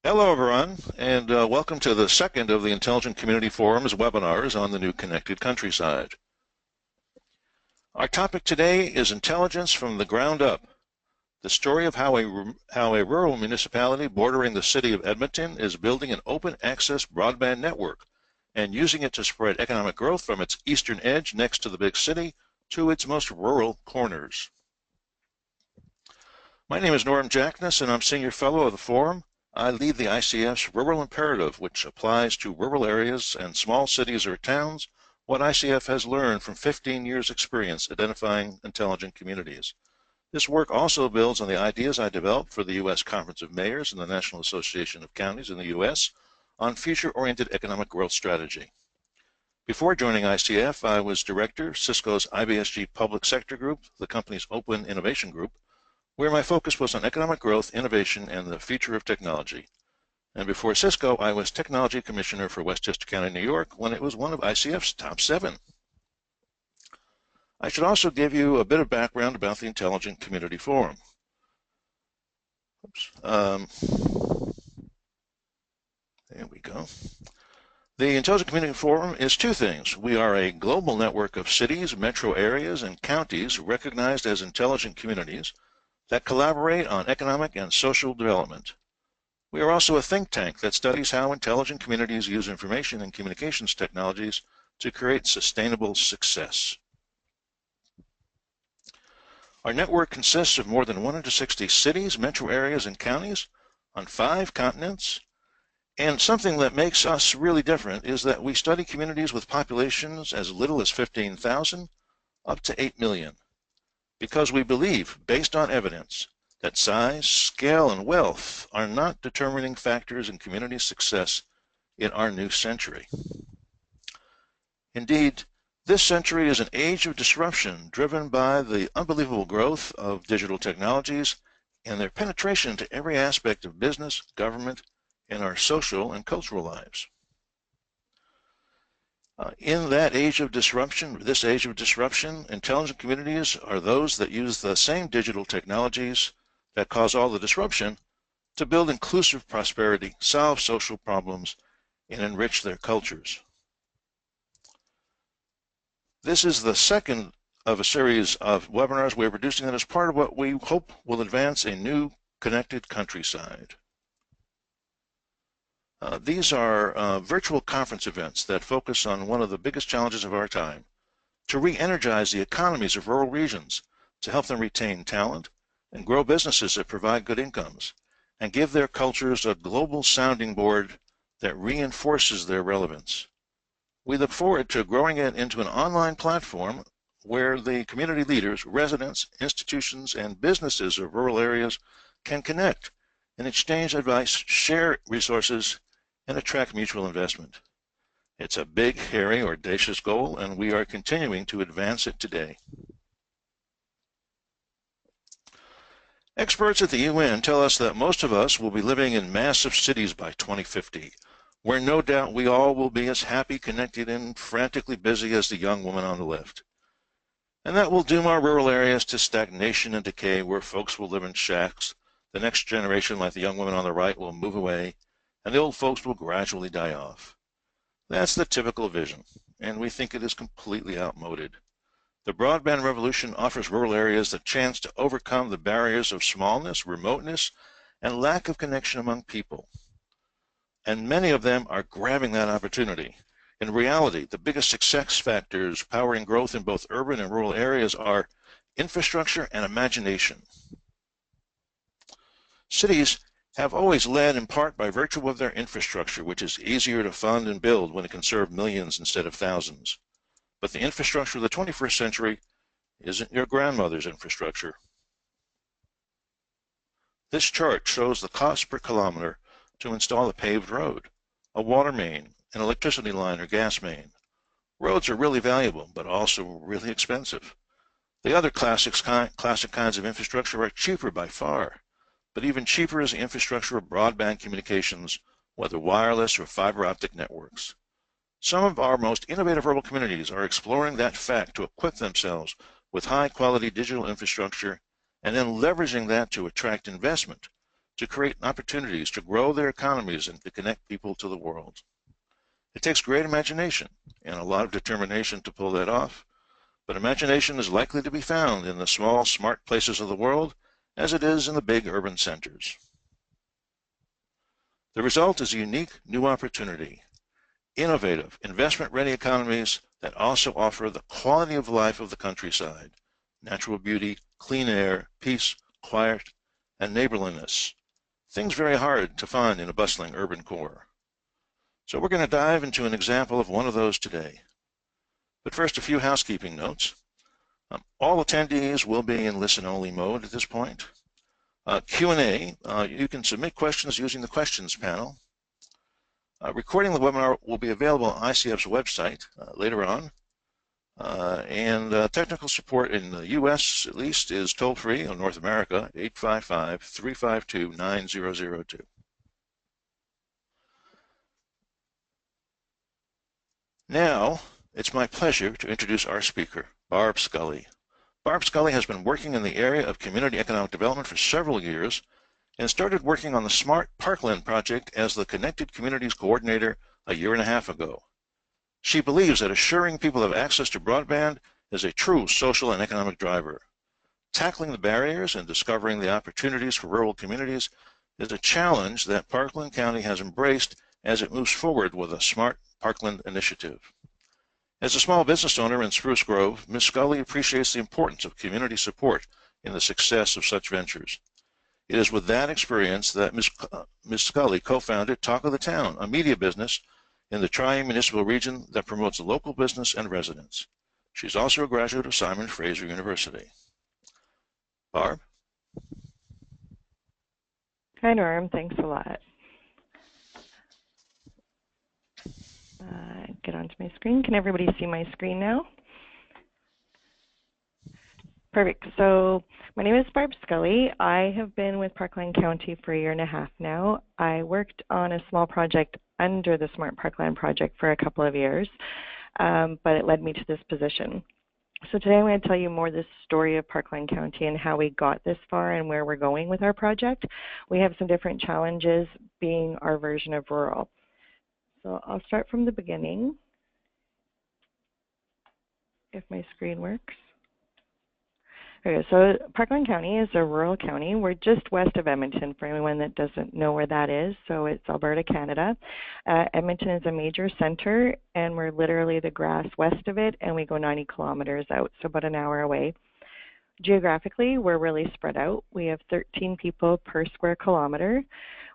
Hello, everyone, and welcome to the second of the Intelligent Community Forum's webinars on the new connected countryside. Our topic today is intelligence from the ground up, the story of how a rural municipality bordering the city of Edmonton is building an open access broadband network and using it to spread economic growth from its eastern edge next to the big city to its most rural corners. My name is Norm Jackness, and I'm Senior Fellow of the Forum. I lead the ICF's Rural Imperative, which applies to rural areas and small cities or towns what ICF has learned from 15 years' experience identifying intelligent communities. This work also builds on the ideas I developed for the U.S. Conference of Mayors and the National Association of Counties in the U.S. on future-oriented economic growth strategy. Before joining ICF, I was director of Cisco's IBSG Public Sector Group, the company's Open Innovation Group, where my focus was on economic growth, innovation, and the future of technology. And before Cisco, I was Technology Commissioner for Westchester County, New York, when it was one of ICF's top 7. I should also give you a bit of background about the Intelligent Community Forum. There we go. The Intelligent Community Forum is two things. We are a global network of cities, metro areas, and counties recognized as intelligent communities that collaborate on economic and social development. We are also a think tank that studies how intelligent communities use information and communications technologies to create sustainable success. Our network consists of more than 160 cities, metro areas, and counties on 5 continents. And something that makes us really different is that we study communities with populations as little as 15,000 up to 8 million. Because we believe, based on evidence, that size, scale, and wealth are not determining factors in community success in our new century. Indeed, this century is an age of disruption driven by the unbelievable growth of digital technologies and their penetration into every aspect of business, government, and our social and cultural lives. In that age of disruption, intelligent communities are those that use the same digital technologies that cause all the disruption to build inclusive prosperity, solve social problems, and enrich their cultures. This is the second of a series of webinars we're producing that is part of what we hope will advance a new connected countryside. These are virtual conference events that focus on one of the biggest challenges of our time, to re-energize the economies of rural regions, to help them retain talent and grow businesses that provide good incomes, and give their cultures a global sounding board that reinforces their relevance. We look forward to growing it into an online platform where the community leaders, residents, institutions, and businesses of rural areas can connect and exchange advice, share resources, and attract mutual investment. It's a big, hairy, audacious goal, and we are continuing to advance it today. Experts at the UN tell us that most of us will be living in massive cities by 2050, where no doubt we all will be as happy, connected, and frantically busy as the young woman on the left. And that will doom our rural areas to stagnation and decay, where folks will live in shacks. The next generation, like the young woman on the right, will move away, and the old folks will gradually die off. That's the typical vision, and we think it is completely outmoded. The broadband revolution offers rural areas the chance to overcome the barriers of smallness, remoteness, and lack of connection among people. And many of them are grabbing that opportunity. In reality, the biggest success factors powering growth in both urban and rural areas are infrastructure and imagination. Cities have always led in part by virtue of their infrastructure, which is easier to fund and build when it can serve millions instead of thousands. But the infrastructure of the 21st century isn't your grandmother's infrastructure. This chart shows the cost per kilometer to install a paved road, a water main, an electricity line or gas main. Roads are really valuable, but also really expensive. The other classic kinds of infrastructure are cheaper by far. But even cheaper is the infrastructure of broadband communications, whether wireless or fiber optic networks. Some of our most innovative rural communities are exploring that fact to equip themselves with high-quality digital infrastructure and then leveraging that to attract investment to create opportunities, to grow their economies, and to connect people to the world. It takes great imagination and a lot of determination to pull that off, but imagination is likely to be found in the small, smart places of the world as it is in the big urban centers. The result is a unique new opportunity, innovative, investment-ready economies that also offer the quality of life of the countryside, natural beauty, clean air, peace, quiet, and neighborliness, things very hard to find in a bustling urban core. So we're going to dive into an example of one of those today. But first, a few housekeeping notes. All attendees will be in listen-only mode at this point. Q&A, you can submit questions using the questions panel. Recording the webinar will be available on ICF's website later on. Technical support in the U.S. at least is toll-free in North America, 855-352-9002. Now, it's my pleasure to introduce our speaker, Barb Scully. Barb Scully has been working in the area of community economic development for several years and started working on the Smart Parkland project as the Connected Communities Coordinator a year and a half ago. She believes that assuring people have access to broadband is a true social and economic driver. Tackling the barriers and discovering the opportunities for rural communities is a challenge that Parkland County has embraced as it moves forward with a Smart Parkland initiative. As a small business owner in Spruce Grove, Ms. Scully appreciates the importance of community support in the success of such ventures. It is with that experience that Ms. Scully co-founded Talk of the Town, a media business in the tri-municipal region that promotes local business and residents. She's also a graduate of Simon Fraser University. Barb? Hi, Norm. Thanks a lot. Get onto my screen. Can everybody see my screen now? Perfect. So my name is Barb Scully. I have been with Parkland County for a year and a half now. I worked on a small project under the Smart Parkland project for a couple of years, but it led me to this position. So today I'm going to tell you more the story of Parkland County and how we got this far and where we're going with our project. We have some different challenges being our version of rural. So I'll start from the beginning, if my screen works. Okay, so Parkland County is a rural county. We're just west of Edmonton, for anyone that doesn't know where that is. So it's Alberta, Canada. Edmonton is a major center, and we're literally the grass west of it, and we go 90 kilometers out, so about an hour away. Geographically, we're really spread out. We have 13 people per square kilometer.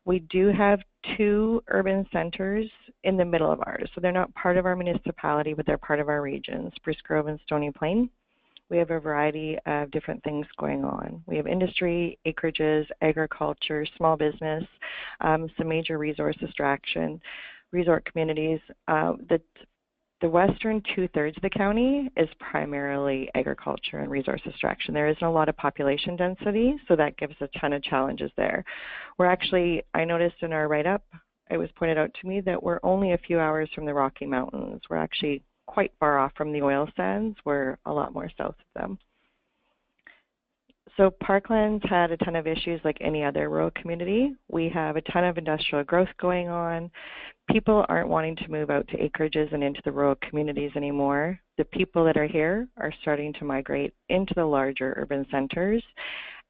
We do have 2 urban centers in the middle of ours. So they're not part of our municipality, but they're part of our region, Spruce Grove and Stony Plain. We have a variety of different things going on. We have industry, acreages, agriculture, small business, some major resource extraction, resort communities. The western 2/3 of the county is primarily agriculture and resource extraction. There isn't a lot of population density, so that gives a ton of challenges there. We're actually, I noticed in our write-up, it was pointed out to me that we're only a few hours from the Rocky Mountains. We're actually quite far off from the oil sands. We're a lot more south of them. So Parkland's had a ton of issues like any other rural community. We have a ton of industrial growth going on. People aren't wanting to move out to acreages and into the rural communities anymore. The people that are here are starting to migrate into the larger urban centers.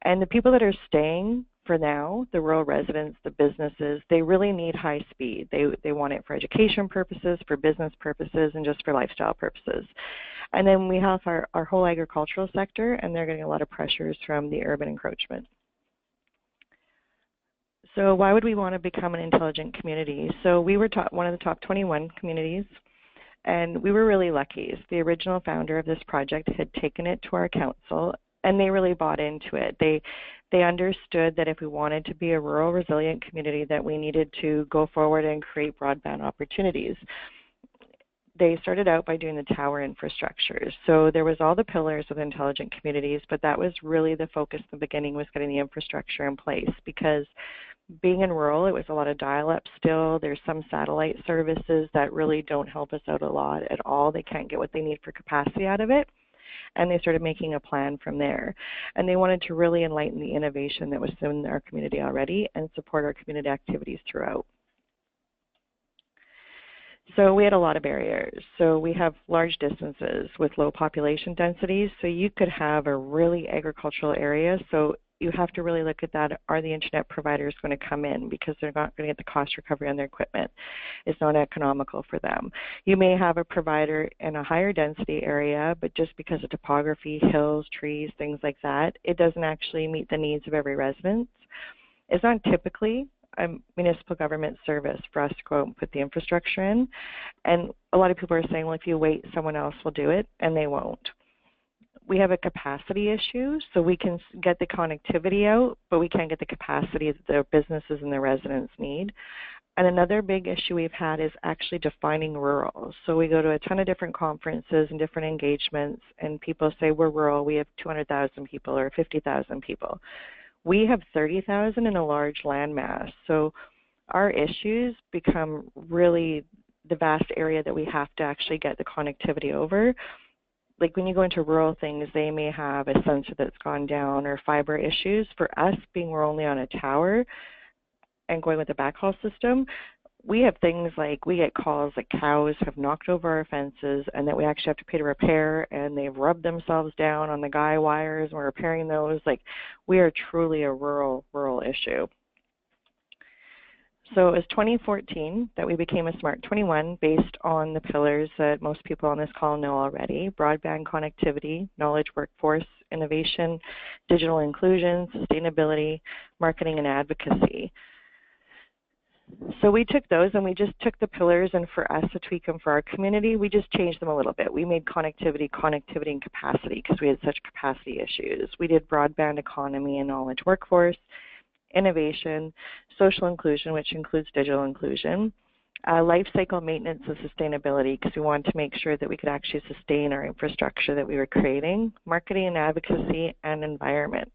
And the people that are staying for now, the rural residents, the businesses, they really need high speed. They want it for education purposes, for business purposes, and just for lifestyle purposes. And then we have our whole agricultural sector, and they're getting a lot of pressures from the urban encroachment. So why would we want to become an intelligent community? So we were one of the top 21 communities, and we were really lucky. The original founder of this project had taken it to our council, and they really bought into it. They understood that if we wanted to be a rural resilient community, that we needed to go forward and create broadband opportunities. They started out by doing the tower infrastructure. So there was all the pillars of intelligent communities, but that was really the focus in the beginning, was getting the infrastructure in place, because being in rural, it was a lot of dial-up still. There's some satellite services that really don't help us out a lot at all. They can't get what they need for capacity out of it. and they started making a plan from there. And they wanted to really enlighten the innovation that was in our community already and support our community activities throughout. So we had a lot of barriers. So we have large distances with low population densities. So you could have a really agricultural area. So you have to really look at that. Are the internet providers going to come in, because they're not going to get the cost recovery on their equipment? It's not economical for them. You may have a provider in a higher density area, but just because of topography, hills, trees, things like that, it doesn't actually meet the needs of every resident. It's not typically a municipal government service for us to go out and put the infrastructure in. And a lot of people are saying, well, if you wait, someone else will do it, and they won't. We have a capacity issue, so we can get the connectivity out, but we can't get the capacity that the businesses and the residents need. And another big issue we've had is actually defining rural. So we go to a ton of different conferences and different engagements, and people say we're rural, we have 200,000 people or 50,000 people. We have 30,000 in a large landmass. So our issues become really the vast area that we have to actually get the connectivity over. Like when you go into rural things, they may have a sensor that's gone down or fiber issues. For us, being we're only on a tower and going with the backhaul system, we have things like we get calls that cows have knocked over our fences and that we actually have to pay to repair, and they've rubbed themselves down on the guy wires and we're repairing those. Like, we are truly a rural issue. So it was 2014 that we became a Smart 21 based on the pillars that most people on this call know already: broadband connectivity, knowledge workforce, innovation, digital inclusion, sustainability, marketing, and advocacy. So we took those and we just took the pillars, and for us to tweak them for our community, we just changed them a little bit. We made connectivity, and capacity because we had such capacity issues. We did broadband economy and knowledge workforce, innovation, social inclusion, which includes digital inclusion, life cycle maintenance and sustainability, because we wanted to make sure that we could actually sustain our infrastructure that we were creating, marketing and advocacy, and environment.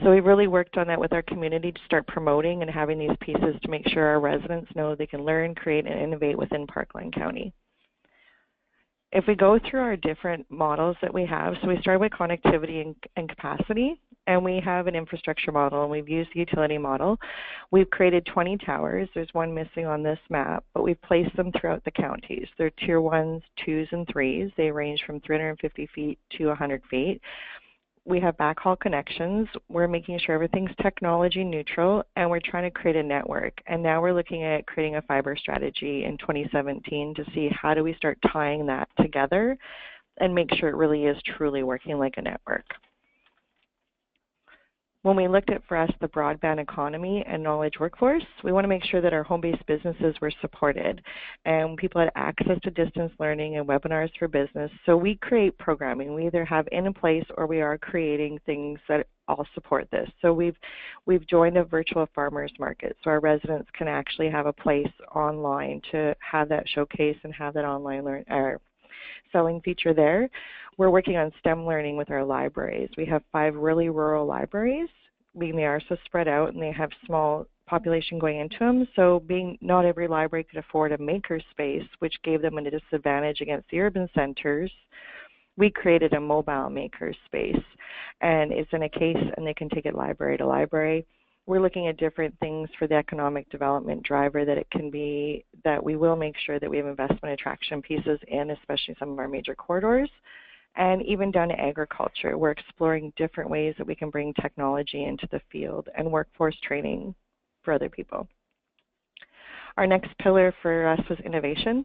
So we really worked on that with our community to start promoting and having these pieces to make sure our residents know they can learn, create, and innovate within Parkland County. If we go through our different models that we have, so we started with connectivity and capacity, and we have an infrastructure model, and we've used the utility model. We've created 20 towers. There's one missing on this map, but we've placed them throughout the counties. They're tier 1s, 2s, and 3s. They range from 350 feet to 100 feet. We have backhaul connections. We're making sure everything's technology neutral, and we're trying to create a network. And now we're looking at creating a fiber strategy in 2017 to see how do we start tying that together and make sure it really is truly working like a network. When we looked at, for us, the broadband economy and knowledge workforce, we want to make sure that our home-based businesses were supported and people had access to distance learning and webinars for business. So we create programming. We either have in place or we are creating things that all support this. So we've joined a virtual farmers market, so our residents can actually have a place online to have that showcase and have that online selling feature there. We're working on STEM learning with our libraries. We have 5 really rural libraries, being they are so spread out and they have small population going into them. So being not every library could afford a maker space, which gave them a disadvantage against the urban centers, we created a mobile maker space, and it's in a case and they can take it library to library. We're looking at different things for the economic development driver that it can be, that we will make sure that we have investment attraction pieces in, especially some of our major corridors, and even down to agriculture. We're exploring different ways that we can bring technology into the field and workforce training for other people. Our next pillar for us was innovation.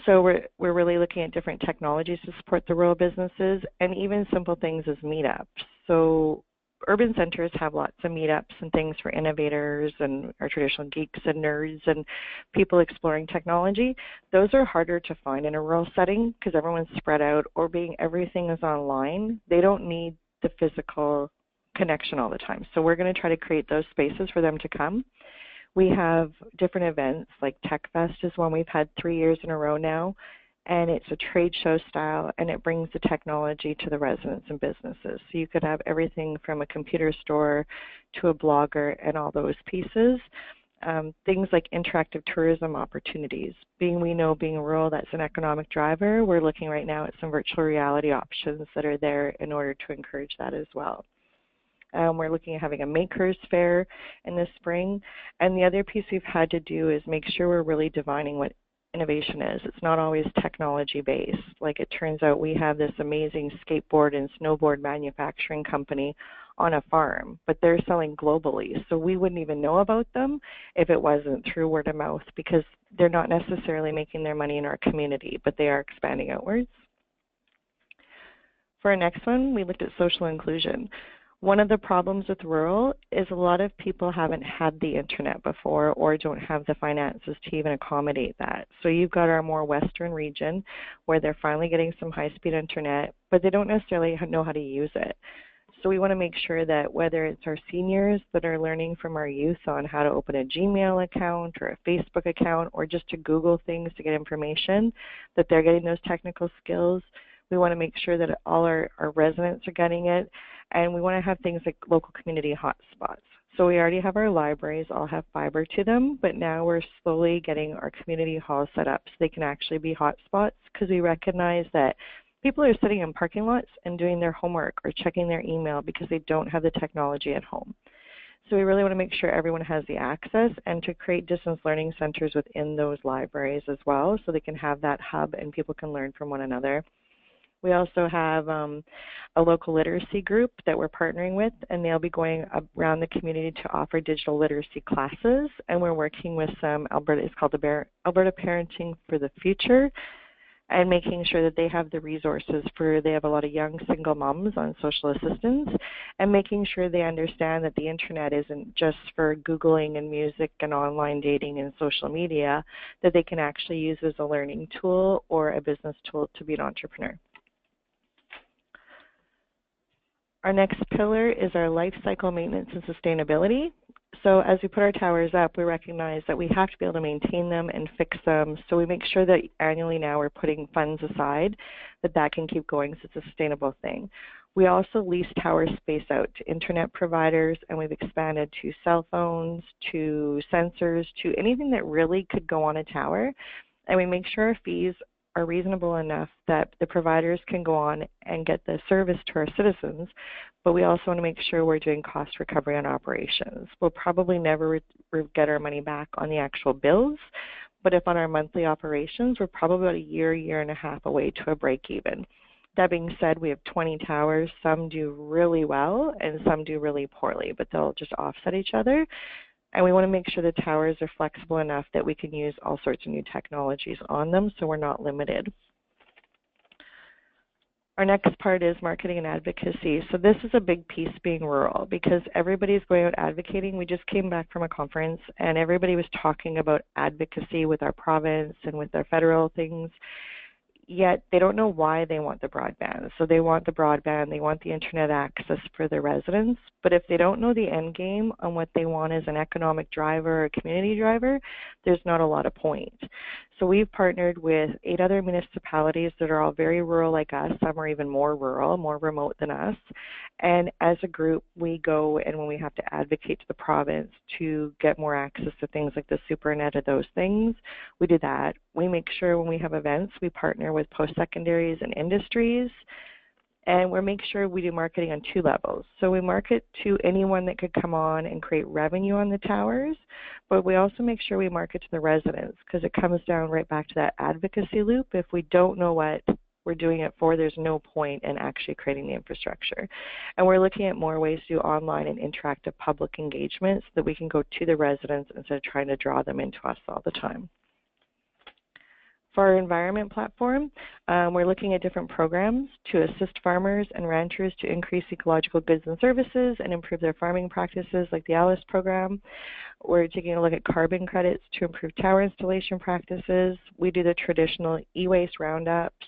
So we're really looking at different technologies to support the rural businesses, and even simple things as meetups. So urban centers have lots of meetups and things for innovators and our traditional geeks and nerds and people exploring technology. Those are harder to find in a rural setting because everyone's spread out, or being everything is online. They don't need the physical connection all the time. So we're going to try to create those spaces for them to come. We have different events, like Tech Fest is one we've had 3 years in a row now, and it's a trade show style, and it brings the technology to the residents and businesses. So you could have everything from a computer store to a blogger and all those pieces. things like interactive tourism opportunities. Being rural, that's an economic driver, we're looking right now at some virtual reality options that are there in order to encourage that as well. We're looking at having a makers fair in the spring. And the other piece we've had to do is make sure we're really defining what innovation is. It's not always technology based. Like it turns out we have this amazing skateboard and snowboard manufacturing company on a farm, but they're selling globally. So we wouldn't even know about them if it wasn't through word of mouth, because they're not necessarily making their money in our community, but they are expanding outwards. For our next one, we looked at social inclusion. One of the problems with rural is a lot of people haven't had the internet before or don't have the finances to even accommodate that. So you've got our more western region where they're finally getting some high-speed internet, but they don't necessarily know how to use it. So we want to make sure that whether it's our seniors that are learning from our youth on how to open a Gmail account or a Facebook account or just to Google things to get information, that they're getting those technical skills. We want to make sure that all our residents are getting it. And we want to have things like local community hotspots. So we already have our libraries, all have fiber to them, but now we're slowly getting our community halls set up so they can actually be hotspots, because we recognize that people are sitting in parking lots and doing their homework or checking their email because they don't have the technology at home. So we really want to make sure everyone has the access and to create distance learning centers within those libraries as well so they can have that hub and people can learn from one another. We also have a local literacy group that we're partnering with, and they'll be going around the community to offer digital literacy classes. And we're working with some it's called Alberta Parenting for the Future, and making sure that they have the resources they have a lot of young single moms on social assistance, and making sure they understand that the internet isn't just for Googling and music and online dating and social media, that they can actually use as a learning tool or a business tool to be an entrepreneur. Our next pillar is our life cycle maintenance and sustainability. So as we put our towers up, we recognize that we have to be able to maintain them and fix them. So we make sure that annually now we're putting funds aside that can keep going, so it's a sustainable thing. We also lease tower space out to internet providers, and we've expanded to cell phones, to sensors, to anything that really could go on a tower. And we make sure our fees are reasonable enough that the providers can go on and get the service to our citizens, but we also want to make sure we're doing cost recovery on operations. We'll probably never get our money back on the actual bills, but if on our monthly operations, we're probably about a year and a half away to a break even. That being said, we have 20 towers. Some do really well and some do really poorly, but they'll just offset each other. And we want to make sure the towers are flexible enough that we can use all sorts of new technologies on them so we're not limited. Our next part is marketing and advocacy. So this is a big piece being rural because everybody's going out advocating. We just came back from a conference and everybody was talking about advocacy with our province and with their federal things. Yet they don't know why they want the broadband. So they want the broadband, they want the internet access for their residents, but if they don't know the end game on what they want as an economic driver or a community driver, there's not a lot of point. So we've partnered with 8 other municipalities that are all very rural like us. Some are even more rural, more remote than us. And as a group, we go and when we have to advocate to the province to get more access to things like the SuperNet or those things, we do that. We make sure when we have events, we partner with post-secondaries and industries. And we make sure we do marketing on 2 levels. So we market to anyone that could come on and create revenue on the towers, but we also make sure we market to the residents because it comes down right back to that advocacy loop. If we don't know what we're doing it for, there's no point in actually creating the infrastructure. And we're looking at more ways to do online and interactive public engagement so that we can go to the residents instead of trying to draw them into us all the time. For our environment platform, we're looking at different programs to assist farmers and ranchers to increase ecological goods and services and improve their farming practices like the ALICE program. We're taking a look at carbon credits to improve tower installation practices. We do the traditional e-waste roundups.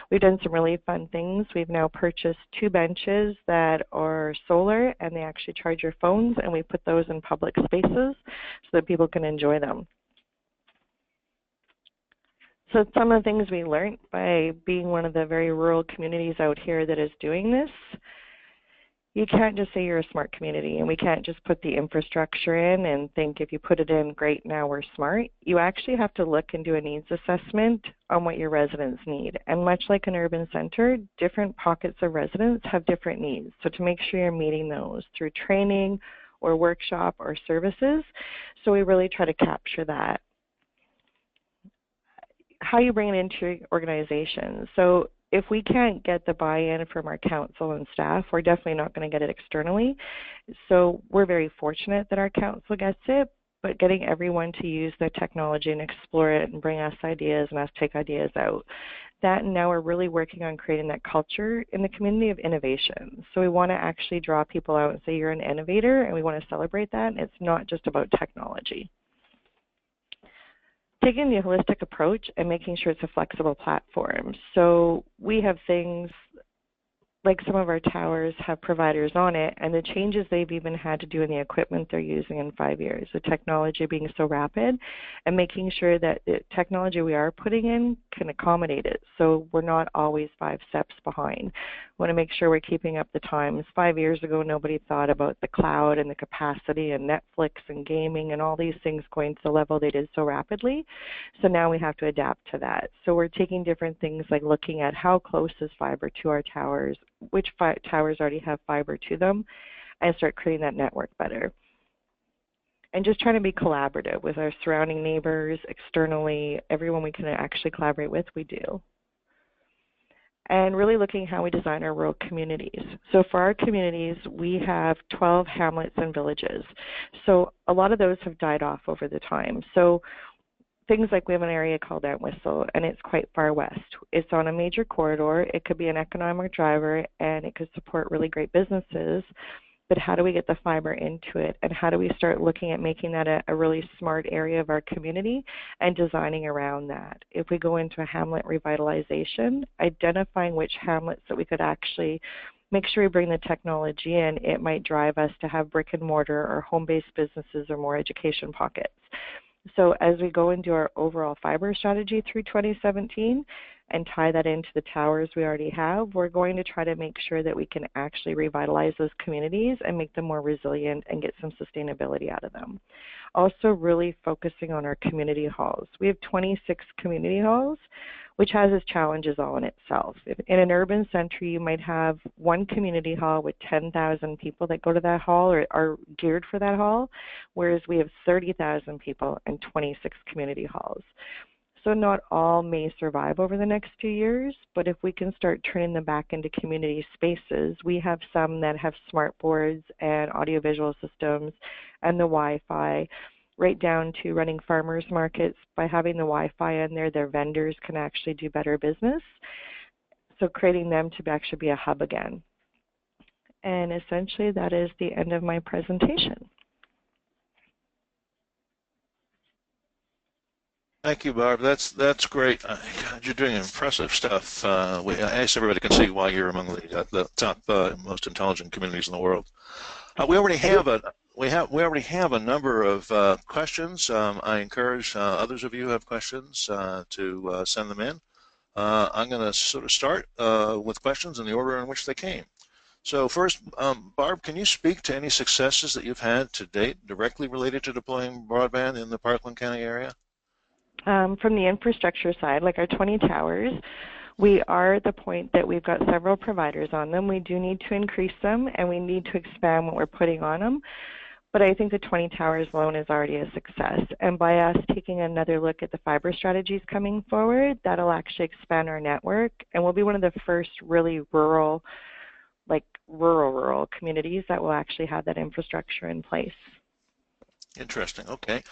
We've done some really fun things. We've now purchased 2 benches that are solar and they actually charge your phones, and we put those in public spaces so that people can enjoy them. So some of the things we learned by being one of the very rural communities out here that is doing this, you can't just say you're a smart community, and we can't just put the infrastructure in and think if you put it in, great, now we're smart. You actually have to look and do a needs assessment on what your residents need. And much like an urban center, different pockets of residents have different needs. So to make sure you're meeting those through training or workshop or services, so we really try to capture that. How you bring it into your organization. So if we can't get the buy-in from our council and staff, we're definitely not going to get it externally. So we're very fortunate that our council gets it, but getting everyone to use the technology and explore it and bring us ideas and us take ideas out. That, and now we're really working on creating that culture in the community of innovation. So we want to actually draw people out and say you're an innovator, and we want to celebrate that. And it's not just about technology. Taking the holistic approach and making sure it's a flexible platform. So we have things like some of our towers have providers on it, and the changes they've even had to do in the equipment they're using in 5 years, the technology being so rapid, and making sure that the technology we are putting in can accommodate it, so we're not always 5 steps behind. We want to make sure we're keeping up the times. 5 years ago, nobody thought about the cloud and the capacity and Netflix and gaming and all these things going to the level they did so rapidly. So now we have to adapt to that. So we're taking different things like looking at how close is fiber to our towers, which towers already have fiber to them, and start creating that network better. And just trying to be collaborative with our surrounding neighbors, externally, everyone we can actually collaborate with, we do. And really looking at how we design our rural communities. So for our communities, we have 12 hamlets and villages. So a lot of those have died off over the time. So things like we have an area called Entwistle, and it's quite far west. It's on a major corridor. It could be an economic driver, and it could support really great businesses. But how do we get the fiber into it, and how do we start looking at making that a really smart area of our community and designing around that? If we go into a hamlet revitalization, identifying which hamlets that we could actually make sure we bring the technology in, it might drive us to have brick and mortar or home-based businesses or more education pockets. So as we go into our overall fiber strategy through 2017 and tie that into the towers we already have, we're going to try to make sure that we can actually revitalize those communities and make them more resilient and get some sustainability out of them. Also really focusing on our community halls. We have 26 community halls, which has its challenges all in itself. In an urban center, you might have one community hall with 10,000 people that go to that hall or are geared for that hall, whereas we have 30,000 people and 26 community halls. So not all may survive over the next few years, but if we can start turning them back into community spaces, we have some that have smart boards and audiovisual systems and the Wi-Fi, right down to running farmers markets. By having the Wi-Fi in there, their vendors can actually do better business. So creating them to actually be a hub again. And essentially that is the end of my presentation. Thank you, Barb. That's great. God, you're doing impressive stuff. I guess everybody can see why you're among the top most intelligent communities in the world. We already have a number of questions. I encourage others of you who have questions to send them in. I'm going to sort of start with questions in the order in which they came. So first, Barb, can you speak to any successes that you've had to date directly related to deploying broadband in the Parkland County area? From the infrastructure side, like our 20 towers, we are at the point that we've got several providers on them. We do need to increase them, and we need to expand what we're putting on them. But I think the 20 towers alone is already a success. And by us taking another look at the fiber strategies coming forward, that'll actually expand our network, and we'll be one of the first really rural communities that will actually have that infrastructure in place. Interesting. Okay.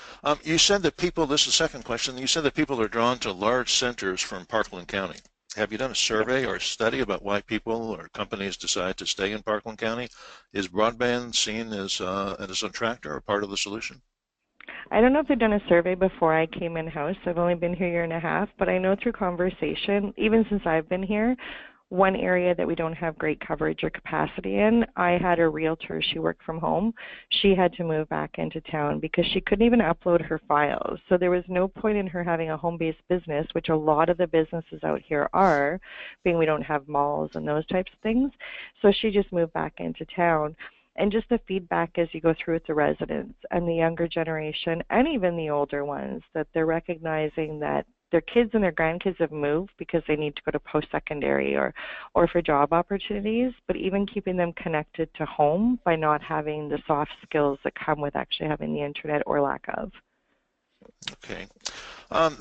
You said that people, this is the second question, you said that people are drawn to large centers from Parkland County. Have you done a survey or a study about why people or companies decide to stay in Parkland County? Is broadband seen as an attractor or part of the solution? I don't know if they've done a survey before I came in-house. I've only been here a year and a half, but I know through conversation, even since I've been here, one area that we don't have great coverage or capacity in, I had a realtor, she worked from home. She had to move back into town because she couldn't even upload her files. So there was no point in her having a home-based business, which a lot of the businesses out here are, being we don't have malls and those types of things. So she just moved back into town. And just the feedback as you go through with the residents and the younger generation and even the older ones, that they're recognizing that their kids and their grandkids have moved because they need to go to post-secondary or for job opportunities, but even keeping them connected to home by not having the soft skills that come with actually having the internet or lack of. Okay.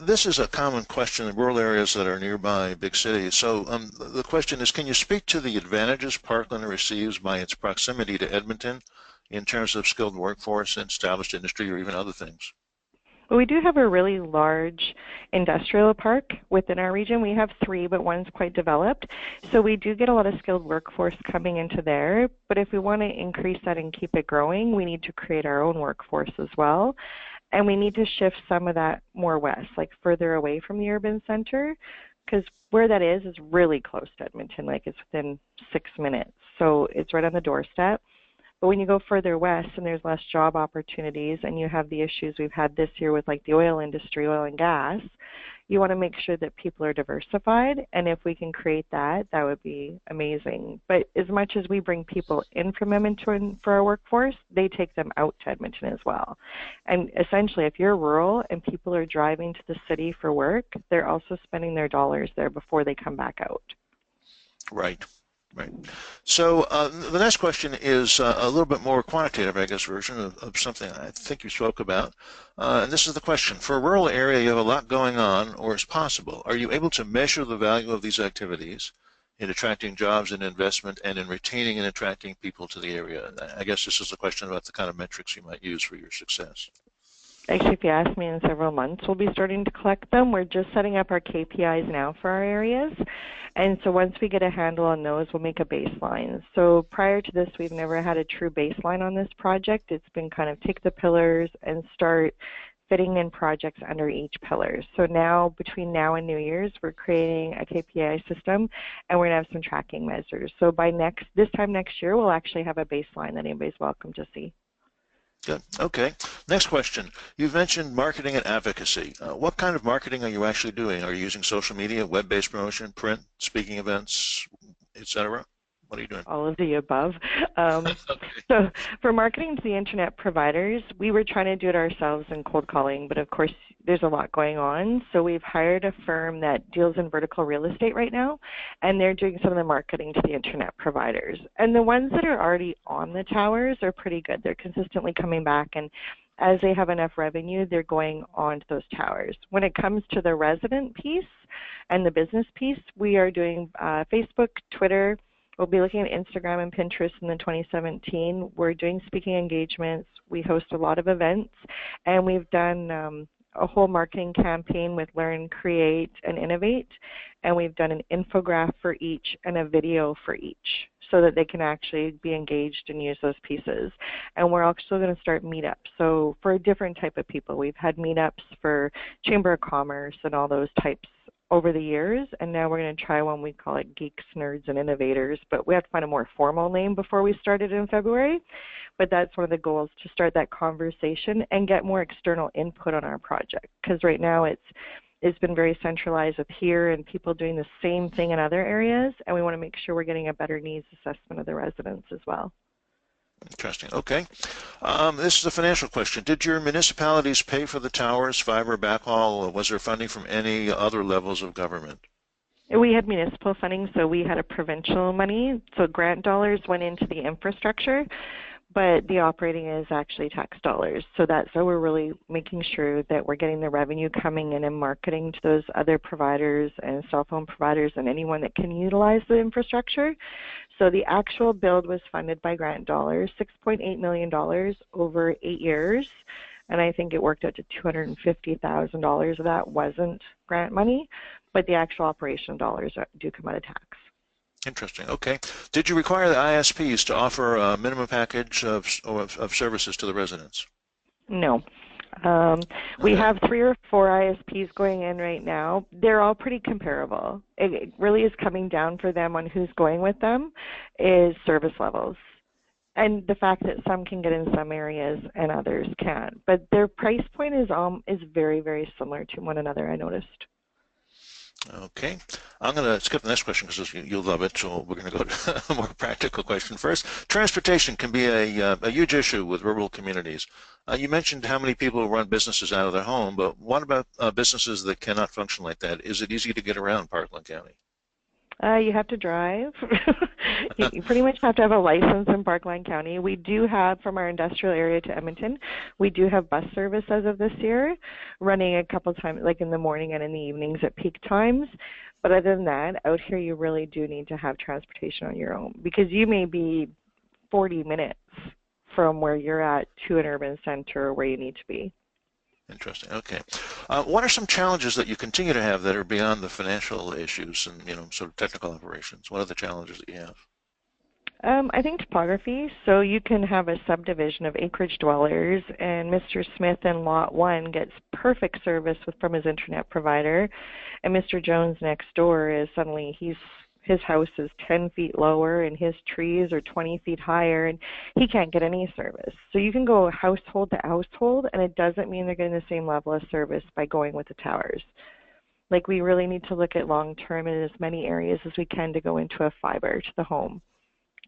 This is a common question in rural areas that are nearby big cities. So the question is, can you speak to the advantages Parkland receives by its proximity to Edmonton in terms of skilled workforce and established industry or even other things? Well, we do have a really large industrial park within our region. We have 3, but one's quite developed. So we do get a lot of skilled workforce coming into there. But if we want to increase that and keep it growing, we need to create our own workforce as well. And we need to shift some of that more west, like further away from the urban center, because where that is really close to Edmonton, like it's within 6 minutes. So it's right on the doorstep. But when you go further west and there's less job opportunities and you have the issues we've had this year with like the oil industry, oil and gas, you want to make sure that people are diversified. And if we can create that, that would be amazing. But as much as we bring people in from Edmonton for our workforce, they take them out to Edmonton as well. And essentially, if you're rural and people are driving to the city for work, they're also spending their dollars there before they come back out. Right. Right. So the next question is a little bit more quantitative, I guess, version of something I think you spoke about. And this is the question. For a rural area, you have a lot going on, or is possible. Are you able to measure the value of these activities in attracting jobs and investment and in retaining and attracting people to the area? I guess this is a question about the kind of metrics you might use for your success. Actually, if you ask me, in several months, we'll be starting to collect them. We're just setting up our KPIs now for our areas. And so once we get a handle on those, we'll make a baseline. So prior to this, we've never had a true baseline on this project. It's been kind of take the pillars and start fitting in projects under each pillar. So now, between now and New Year's, we're creating a KPI system, and we're going to have some tracking measures. So by this time next year, we'll actually have a baseline that anybody's welcome to see. Good. Okay. Next question. You've mentioned marketing and advocacy. What kind of marketing are you actually doing? Are you using social media, web-based promotion, print, speaking events, etc.? What are you doing? All of the above. So for marketing to the internet providers, we were trying to do it ourselves in cold calling, but of course there's a lot going on. So we've hired a firm that deals in vertical real estate right now, and they're doing some of the marketing to the internet providers. And the ones that are already on the towers are pretty good. They're consistently coming back, and as they have enough revenue, they're going on to those towers. When it comes to the resident piece and the business piece, we are doing Facebook, Twitter. We'll be looking at Instagram and Pinterest in the 2017. We're doing speaking engagements. We host a lot of events, and we've done a whole marketing campaign with Learn, Create, and Innovate, and we've done an infographic for each and a video for each so that they can actually be engaged and use those pieces. And we're also going to start meetups. So for a different type of people, we've had meetups for Chamber of Commerce and all those types over the years, and now we're going to try one. We call it Geeks, Nerds, and Innovators, but we have to find a more formal name before we start it in February. But that's one of the goals, to start that conversation and get more external input on our project, because right now it's been very centralized with here and people doing the same thing in other areas, and we want to make sure we're getting a better needs assessment of the residents as well. Interesting. Okay. This is a financial question. Did your municipalities pay for the towers, fiber backhaul, or was there funding from any other levels of government? We had municipal funding, so we had a provincial money. So grant dollars went into the infrastructure, but the operating is actually tax dollars. So we're really making sure that we're getting the revenue coming in and marketing to those other providers and cell phone providers and anyone that can utilize the infrastructure. So the actual build was funded by grant dollars, $6.8 million over 8 years. And I think it worked out to $250,000 of that wasn't grant money, but the actual operation dollars do come out of tax. Interesting. Okay. Did you require the ISPs to offer a minimum package of services to the residents? No. We have 3 or 4 ISPs going in right now. They're all pretty comparable. It really is coming down for them on who's going with them is service levels. And the fact that some can get in some areas and others can't. But their price point is very, very similar to one another, I noticed. Okay. I'm going to skip the next question because you'll love it, so we're going to go to a more practical question first. Transportation can be a huge issue with rural communities. You mentioned how many people run businesses out of their home, but what about businesses that cannot function like that? Is it easy to get around Parkland County? You have to drive. You pretty much have to have a license in Parkland County. We do have, from our industrial area to Edmonton, we do have bus service as of this year, running a couple times, like in the morning and in the evenings at peak times. But other than that, out here you really do need to have transportation on your own because you may be 40 minutes from where you're at to an urban center where you need to be. Interesting. Okay. What are some challenges that you continue to have that are beyond the financial issues and, sort of technical operations? What are the challenges that you have? I think topography. So you can have a subdivision of acreage dwellers, and Mr. Smith in Lot 1 gets perfect service from his internet provider, and Mr. Jones next door is suddenly his house is 10 feet lower and his trees are 20 feet higher and he can't get any service. So you can go household to household and it doesn't mean they're getting the same level of service by going with the towers. Like we really need to look at long term in as many areas as we can to go into a fiber to the home.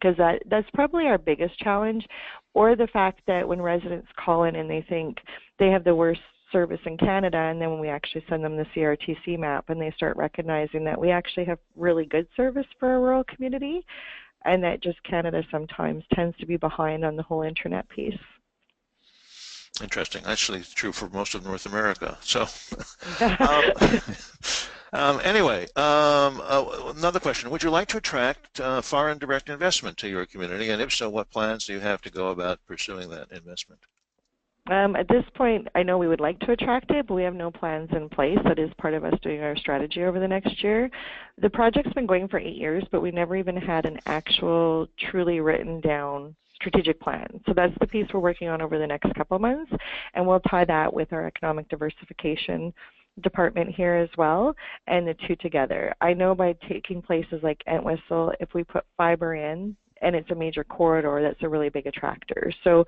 Because that's probably our biggest challenge, or the fact that when residents call in and they think they have the worst service in Canada, and then when we actually send them the CRTC map and they start recognizing that we actually have really good service for a rural community and that just Canada sometimes tends to be behind on the whole internet piece. Interesting. Actually, it's true for most of North America. So, anyway, another question. Would you like to attract foreign direct investment to your community? And if so, what plans do you have to go about pursuing that investment? At this point, I know we would like to attract it, but we have no plans in place. That is part of us doing our strategy over the next year. The project's been going for 8 years, but we never even had an actual, truly written down strategic plan. So that's the piece we're working on over the next couple of months, and we'll tie that with our economic diversification department here as well, and the two together. I know by taking places like Entwistle, if we put fiber in, and it's a major corridor, that's a really big attractor. So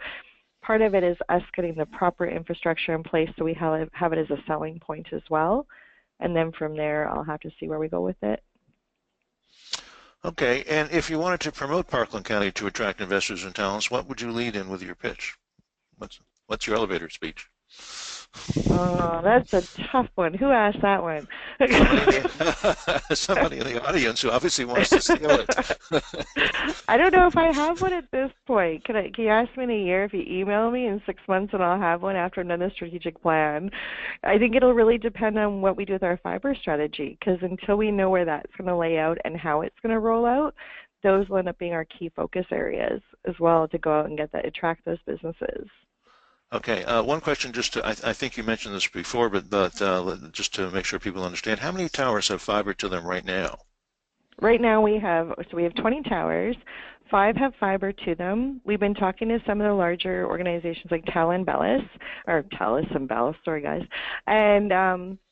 part of it is us getting the proper infrastructure in place so we have it as a selling point as well. And then from there, I'll have to see where we go with it. Okay, and if you wanted to promote Parkland County to attract investors and talents, what would you lead in with your pitch? What's your elevator speech? Oh, that's a tough one. Who asked that one? Somebody in the audience who obviously wants to steal it. I don't know if I have one at this point. Can you ask me in a year if you email me in 6 months and I'll have one after I've done the strategic plan? I think it'll really depend on what we do with our fiber strategy, because until we know where that's going to lay out and how it's going to roll out, those will end up being our key focus areas as well to go out and attract those businesses. Okay, one question I think you mentioned this before, but just to make sure people understand, how many towers have fiber to them right now? Right now we have 20 towers. 5 have fiber to them. We've been talking to some of the larger organizations like TELUS and Bell, sorry guys. And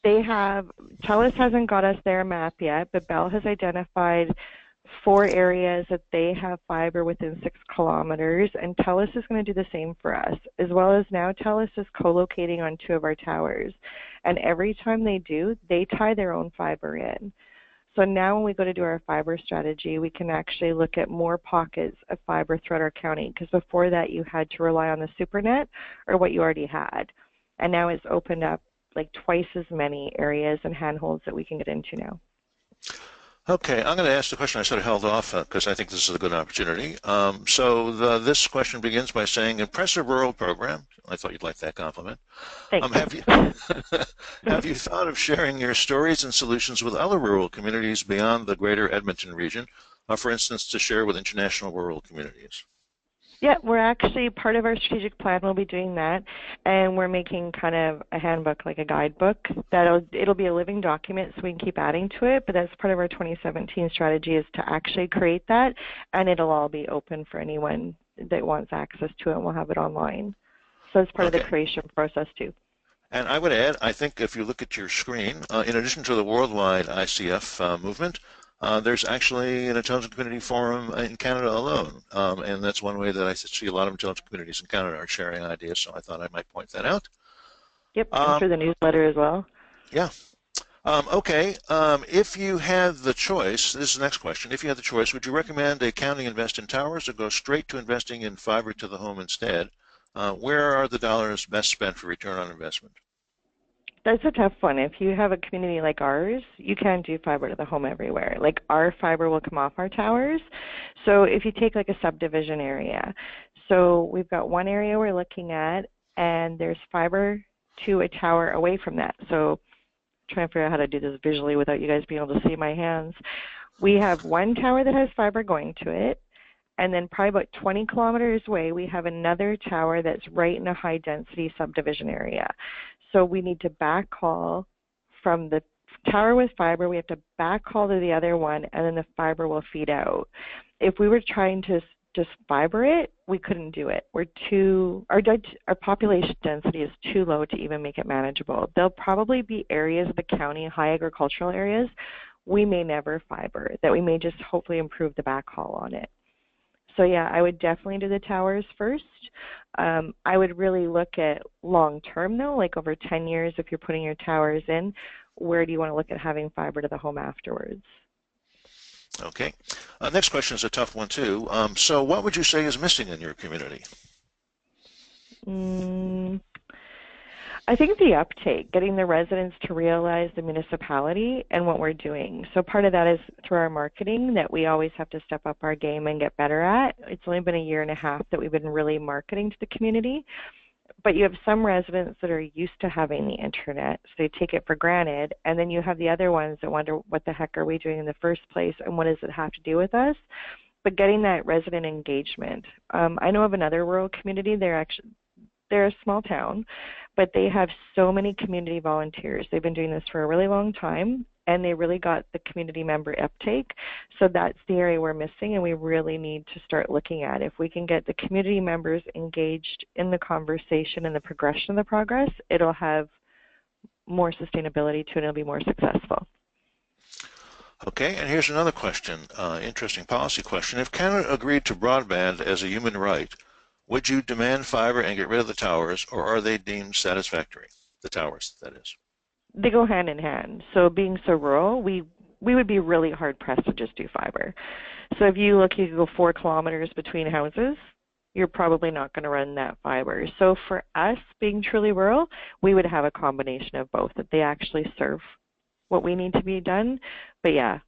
TELUS hasn't got us their map yet, but Bell has identified 4 areas that they have fiber within 6 kilometers, and TELUS is going to do the same for us, as well as now TELUS is co-locating on 2 of our towers. And every time they do, they tie their own fiber in. So now when we go to do our fiber strategy, we can actually look at more pockets of fiber throughout our county, because before that you had to rely on the SuperNet or what you already had. And now it's opened up like twice as many areas and handholds that we can get into now. Okay, I'm going to ask the question I sort of held off because I think this is a good opportunity. This question begins by saying, impressive rural program. I thought you'd like that compliment. Thanks. Have you thought of sharing your stories and solutions with other rural communities beyond the greater Edmonton region, for instance, to share with international rural communities? Yeah, we're actually, part of our strategic plan will be doing that, and we're making kind of a handbook, like a guidebook. It'll be a living document so we can keep adding to it, but that's part of our 2017 strategy, is to actually create that, and it'll all be open for anyone that wants access to it, and we'll have it online. So it's part of the Okay. creation process too. And I would add, I think if you look at your screen, in addition to the worldwide ICF movement, there's actually an intelligent community forum in Canada alone. And that's one way that I see a lot of intelligent communities in Canada are sharing ideas, so I thought I might point that out. Yep, and Um, through the newsletter as well. yeah. Okay. If you had the choice, this is the next question. If you had the choice, would you recommend a county invest in towers or go straight to investing in fiber to the home instead? Where are the dollars best spent for return on investment? That's a tough one. If you have a community like ours, you can't do fiber to the home everywhere. Like our fiber will come off our towers. So if you take like a subdivision area, so we've got one area we're looking at, and there's fiber to a tower away from that. So trying to figure out how to do this visually without you guys being able to see my hands. We have one tower that has fiber going to it, and then probably about 20 kilometers away, we have another tower that's right in a high-density subdivision area. So we need to backhaul from the tower with fiber. We have to backhaul to the other one, and then the fiber will feed out. If we were trying to just fiber it, we couldn't do it. Our population density is too low to even make it manageable. There'll probably be areas of the county, high agricultural areas, we may never fiber, that we may just hopefully improve the backhaul on it. So yeah, I would definitely do the towers first. I would really look at long term though, like over 10 years if you're putting your towers in, where do you want to look at having fiber to the home afterwards? Okay. Next question is a tough one too. So what would you say is missing in your community? I think the uptake, getting the residents to realize the municipality and what we're doing. So part of that is through our marketing that we always have to step up our game and get better at. It's only been a year and a half that we've been really marketing to the community. But you have some residents that are used to having the internet, so they take it for granted. And then you have the other ones that wonder, what the heck are we doing in the first place and what does it have to do with us? But getting that resident engagement. I know of another rural community. They're a small town, but they have so many community volunteers. They've been doing this for a really long time, and they really got the community member uptake. So that's the area we're missing, and we really need to start looking at. If we can get the community members engaged in the conversation and the progression of the progress, it'll have more sustainability to it, and it'll be more successful. Okay, and here's another question, interesting policy question. If Canada agreed to broadband as a human right, would you demand fiber and get rid of the towers, or are they deemed satisfactory? The towers, that is. They go hand in hand. So being so rural, we would be really hard pressed to just do fiber. So if you look, you could go 4 kilometers between houses, you're probably not going to run that fiber. So for us, being truly rural, we would have a combination of both, that they actually serve what we need to be done. But yeah,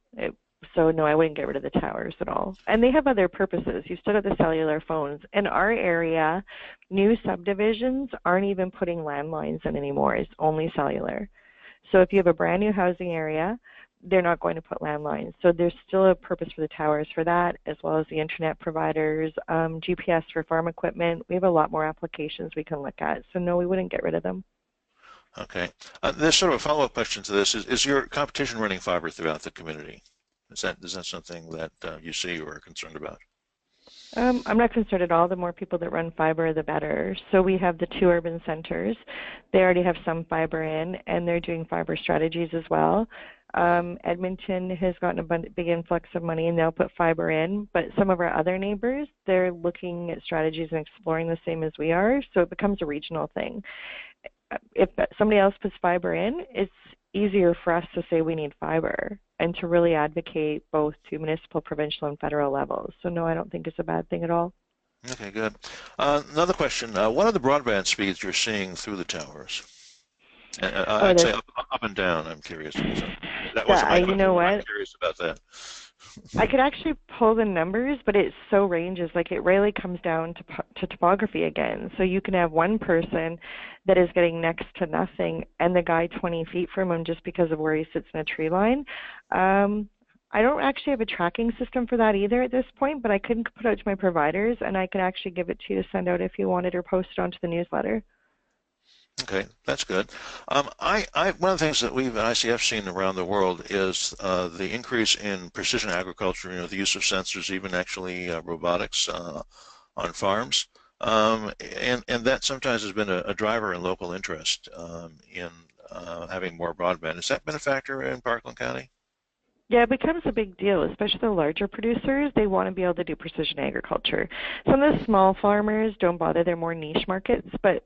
so no, I wouldn't get rid of the towers at all. And they have other purposes. You still have the cellular phones. In our area, new subdivisions aren't even putting landlines in anymore. It's only cellular. So if you have a brand new housing area, they're not going to put landlines. So there's still a purpose for the towers for that, as well as the internet providers, GPS for farm equipment. We have a lot more applications we can look at. So no, we wouldn't get rid of them. Okay. There's sort of a follow-up question to this. Is your competition running fiber throughout the community? Is that something that you see or are concerned about? I'm not concerned at all. The more people that run fiber, the better. So we have the 2 urban centers. They already have some fiber in, and they're doing fiber strategies as well. Edmonton has gotten a big influx of money, and they'll put fiber in. But some of our other neighbors, they're looking at strategies and exploring the same as we are. So it becomes a regional thing. If somebody else puts fiber in, it's easier for us to say we need fiber and to really advocate both to municipal, provincial, and federal levels. So no, I don't think it's a bad thing at all. Okay, good. Another question. What are the broadband speeds you're seeing through the towers? I'd say up and down, I'm curious. That wasn't my question. You know what? I'm curious about that. I could actually pull the numbers, but it so ranges. Like it really comes down to topography again. So you can have one person that is getting next to nothing, and the guy 20 feet from him just because of where he sits in a tree line. I don't actually have a tracking system for that either at this point, but I could put out to my providers, and I could actually give it to you to send out if you wanted, or post it onto the newsletter. Okay, that's good. One of the things that we've at ICF seen around the world is the increase in precision agriculture. The use of sensors, even actually robotics on farms. And that sometimes has been a driver in local interest in having more broadband. Has that been a factor in Parkland County? Yeah, it becomes a big deal, especially the larger producers. They want to be able to do precision agriculture. Some of the small farmers don't bother. They're more niche markets, but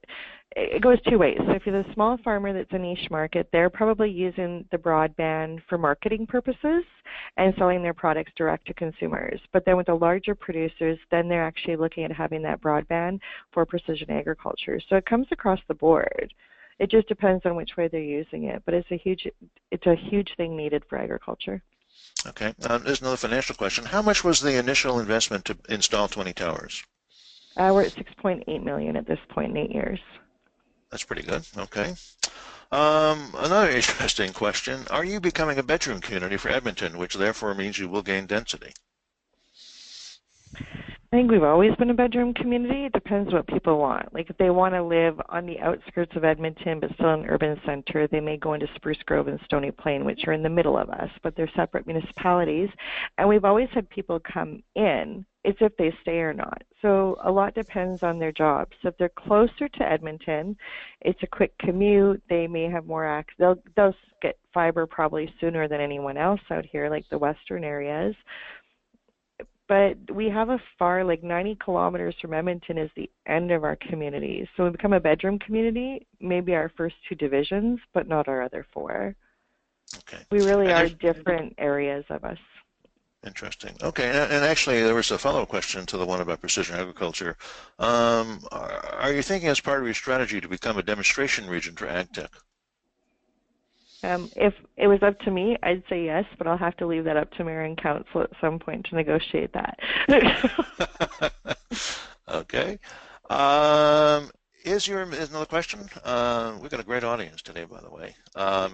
it goes two ways. So if you're the small farmer that's a niche market, they're probably using the broadband for marketing purposes and selling their products direct to consumers. But then with the larger producers, then they're actually looking at having that broadband for precision agriculture. So it comes across the board. It just depends on which way they're using it, but it's a huge thing needed for agriculture. Okay. There's another financial question. How much was the initial investment to install 20 towers? We're at 6.8 million at this point in 8 years. That's pretty good. Okay. Another interesting question. Are you becoming a bedroom community for Edmonton, which therefore means you will gain density? I think we've always been a bedroom community. It depends what people want. Like if they want to live on the outskirts of Edmonton but still in an urban center, they may go into Spruce Grove and Stony Plain, which are in the middle of us, but they're separate municipalities. And we've always had people come in. It's if they stay or not. So a lot depends on their jobs. So if they're closer to Edmonton, it's a quick commute. They may have more access. They'll get fiber probably sooner than anyone else out here, like the western areas. But we have a far, like 90 kilometers from Edmonton is the end of our community. So we become a bedroom community, maybe our first two divisions, but not our other four. Okay. We really are different areas of us. Interesting. Okay, and actually there was a follow-up question to the one about precision agriculture. Are you thinking as part of your strategy to become a demonstration region for ag tech? If it was up to me, I'd say yes, but I'll have to leave that up to mayor and council at some point to negotiate that. Okay. Here's another question. We've got a great audience today, by the way.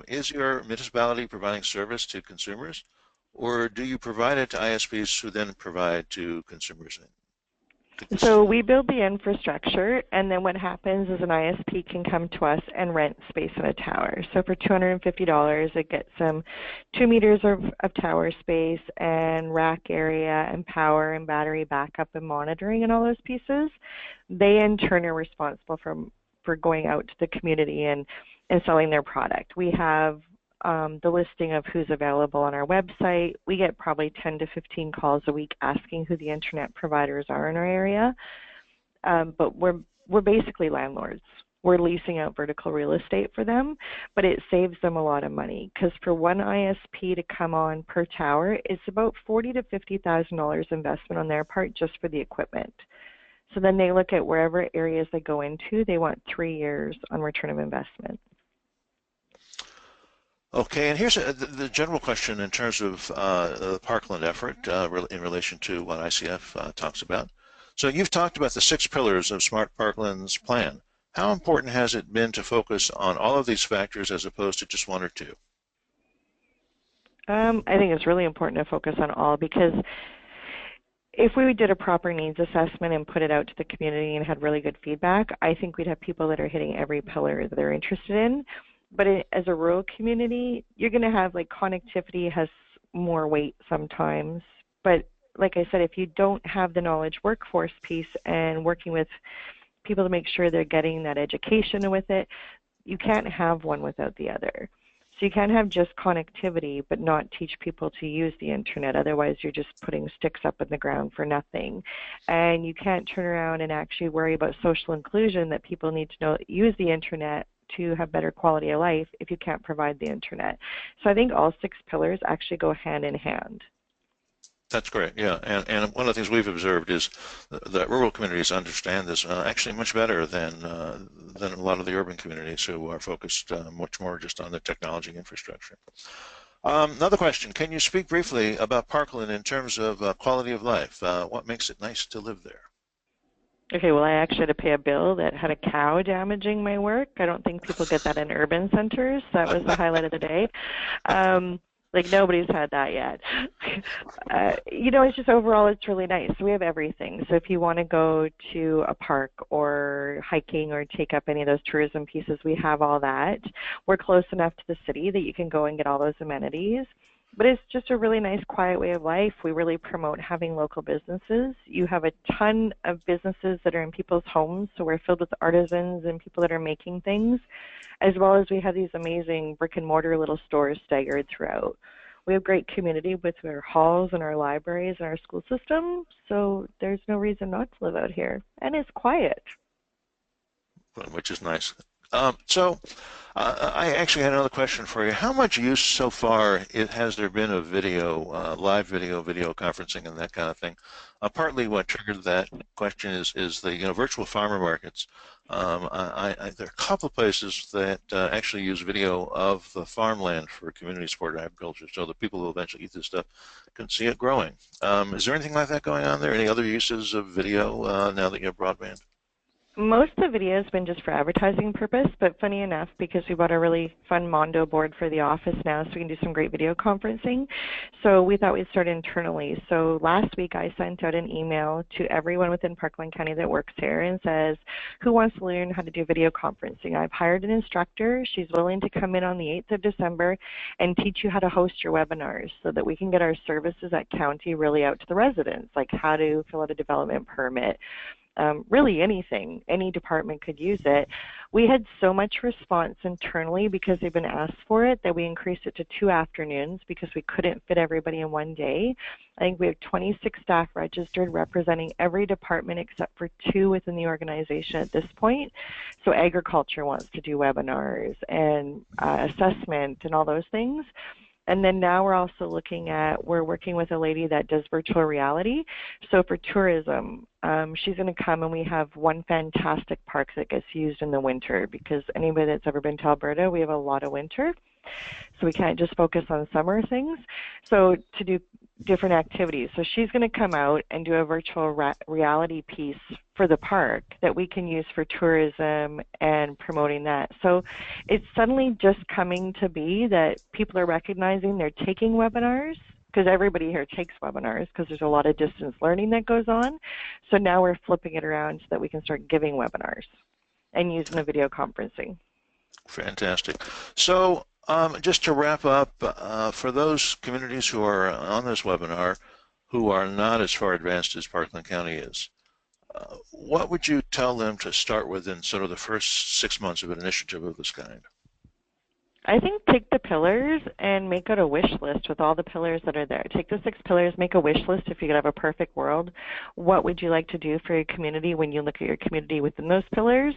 Is your municipality providing service to consumers, or do you provide it to ISPs who then provide to consumers? So we build the infrastructure, and then what happens is an ISP can come to us and rent space in a tower. So for $250, it gets them 2 meters of tower space and rack area and power and battery backup and monitoring and all those pieces. They in turn are responsible for going out to the community and selling their product. We have the listing of who's available on our website. We get probably 10 to 15 calls a week asking who the internet providers are in our area. But we're basically landlords. We're leasing out vertical real estate for them, but it saves them a lot of money because for one ISP to come on per tower, it's about $40,000 to $50,000 investment on their part just for the equipment. So then they look at wherever areas they go into, they want 3 years on return of investment. Okay, and here's the general question in terms of the Parkland effort in relation to what ICF talks about. So you've talked about the 6 pillars of Smart Parkland's plan. How important has it been to focus on all of these factors as opposed to just 1 or 2? I think it's really important to focus on all because if we did a proper needs assessment and put it out to the community and had really good feedback, I think we'd have people that are hitting every pillar that they're interested in. But as a rural community, you're going to have like connectivity has more weight sometimes. But like I said, if you don't have the knowledge workforce piece and working with people to make sure they're getting that education with it, you can't have one without the other. So you can't have just connectivity but not teach people to use the internet. Otherwise, you're just putting sticks up in the ground for nothing. And you can't turn around and actually worry about social inclusion that people need to know use the internet to have better quality of life if you can't provide the internet. So I think all 6 pillars actually go hand in hand. That's great, yeah. And one of the things we've observed is that rural communities understand this actually much better than a lot of the urban communities who are focused much more just on the technology infrastructure. Another question, can you speak briefly about Parkland in terms of quality of life? What makes it nice to live there? Okay, well, I actually had to pay a bill that had a cow damaging my work. I don't think people get that in urban centers. That was the highlight of the day. Like, nobody's had that yet. It's just overall, it's really nice. So we have everything. So if you want to go to a park or hiking or take up any of those tourism pieces, we have all that. We're close enough to the city that you can go and get all those amenities. But it's just a really nice, quiet way of life. We really promote having local businesses. You have a ton of businesses that are in people's homes, so we're filled with artisans and people that are making things, as well as we have these amazing brick and mortar little stores staggered throughout. We have great community with our halls and our libraries and our school system, so there's no reason not to live out here. And it's quiet. Which is nice. So I actually had another question for you. How much use so far has there been of video, live video conferencing and that kind of thing? Partly what triggered that question is the virtual farmer markets. There are a couple of places that actually use video of the farmland for community supported agriculture, so the people who eventually eat this stuff can see it growing. Is there anything like that going on there? Any other uses of video now that you have broadband? Most of the video has been just for advertising purpose, but funny enough, because we bought a really fun Mondo board for the office now, so we can do some great video conferencing. So we thought we'd start internally. So last week I sent out an email to everyone within Parkland County that works here and says, who wants to learn how to do video conferencing? I've hired an instructor. She's willing to come in on the 8th of December and teach you how to host your webinars so that we can get our services at county really out to the residents, like how to fill out a development permit. Really anything, any department could use it. We had so much response internally because they've been asked for it that we increased it to 2 afternoons because we couldn't fit everybody in one day. I think we have 26 staff registered representing every department except for 2 within the organization at this point. So agriculture wants to do webinars and assessment and all those things. And then now we're also looking at, we're working with a lady that does virtual reality. So for tourism, she's going to come, and we have one fantastic park that gets used in the winter because anybody that's ever been to Alberta, we have a lot of winter. So we can't just focus on summer things. So to do different activities. So she's going to come out and do a virtual reality piece for the park that we can use for tourism and promoting that. So it's suddenly just coming to be that people are recognizing they're taking webinars, because everybody here takes webinars because there's a lot of distance learning that goes on. So now we're flipping it around so that we can start giving webinars and using the video conferencing. Fantastic. So just to wrap up, for those communities who are on this webinar who are not as far advanced as Parkland County is, what would you tell them to start with in sort of the first 6 months of an initiative of this kind? I think take the pillars and make out a wish list with all the pillars that are there. Take the 6 pillars, make a wish list if you could have a perfect world. What would you like to do for your community when you look at your community within those pillars?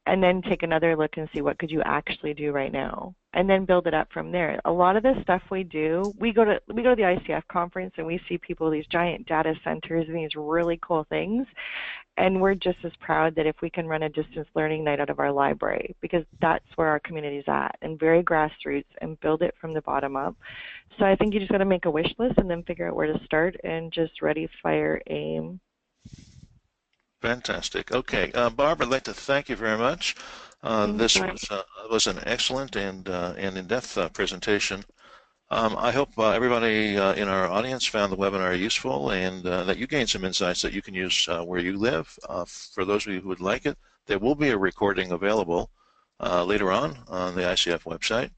And then take another look and see what could you actually do right now. And then build it up from there. A lot of the stuff we do, we go to the ICF conference and we see people with these giant data centers and these really cool things. And we're just as proud that if we can run a distance learning night out of our library, because that's where our community's at, and very grassroots, and build it from the bottom up. So I think you just got to make a wish list and then figure out where to start and just ready, fire, aim. Fantastic. Okay, Barb, I'd like to thank you very much. This was an excellent and in-depth presentation. I hope everybody in our audience found the webinar useful and that you gained some insights that you can use where you live. For those of you who would like it, there will be a recording available later on the ICF website.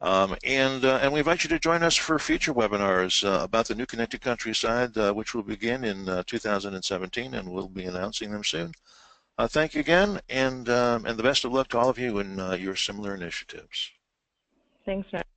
And we invite you to join us for future webinars about the new Connected Countryside, which will begin in 2017, and we'll be announcing them soon. Thank you again, and the best of luck to all of you in your similar initiatives. Thanks, Matt.